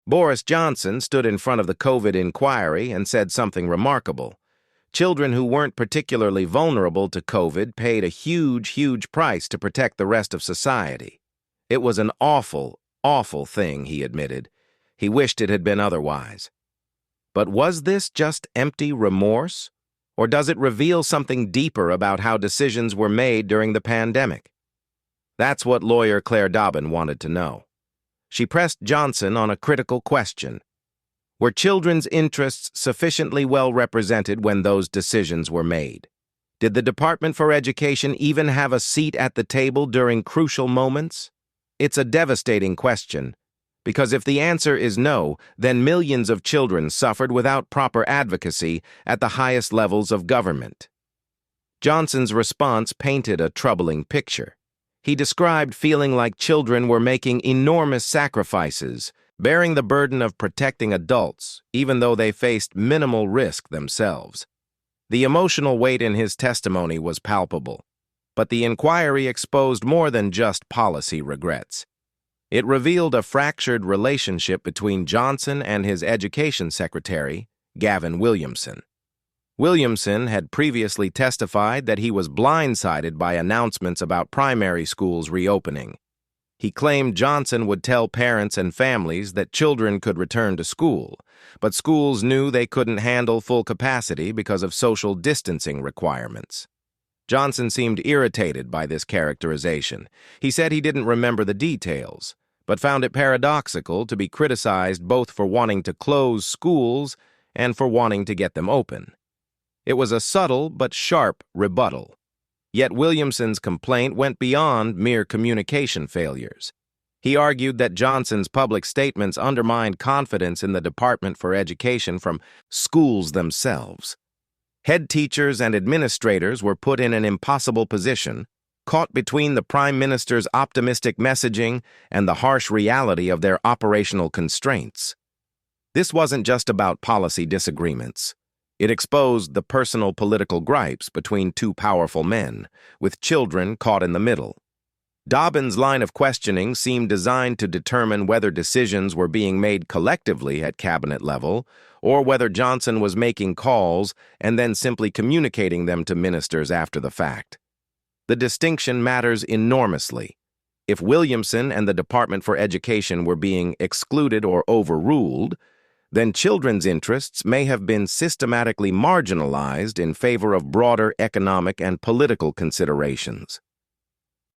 Boris Johnson stood in front of the COVID inquiry and said something remarkable. Children who weren't particularly vulnerable to COVID paid a huge price to protect the rest of society. It was an awful thing, he admitted. He wished it had been otherwise. But was this just empty remorse? Or does it reveal something deeper about how decisions were made during the pandemic? That's what lawyer Clair Dobbin wanted to know. She pressed Johnson on a critical question. Were children's interests sufficiently well represented when those decisions were made? Did the Department for Education even have a seat at the table during crucial moments? It's a devastating question, because if the answer is no, then millions of children suffered without proper advocacy at the highest levels of government. Johnson's response painted a troubling picture. He described feeling like children were making enormous sacrifices, bearing the burden of protecting adults, even though they faced minimal risk themselves. The emotional weight in his testimony was palpable, but the inquiry exposed more than just policy regrets. It revealed a fractured relationship between Johnson and his education secretary, Gavin Williamson. Williamson had previously testified that he was blindsided by announcements about primary schools reopening. He claimed Johnson would tell parents and families that children could return to school, but schools knew they couldn't handle full capacity because of social distancing requirements. Johnson seemed irritated by this characterization. He said he didn't remember the details, but found it paradoxical to be criticized both for wanting to close schools and for wanting to get them open. It was a subtle but sharp rebuttal. Yet Williamson's complaint went beyond mere communication failures. He argued that Johnson's public statements undermined confidence in the Department for Education from schools themselves. Head teachers and administrators were put in an impossible position, caught between the Prime Minister's optimistic messaging and the harsh reality of their operational constraints. This wasn't just about policy disagreements. It exposed the personal political gripes between two powerful men, with children caught in the middle. Dobbin's line of questioning seemed designed to determine whether decisions were being made collectively at cabinet level, or whether Johnson was making calls and then simply communicating them to ministers after the fact. The distinction matters enormously. If Williamson and the Department for Education were being excluded or overruled, then children's interests may have been systematically marginalized in favor of broader economic and political considerations.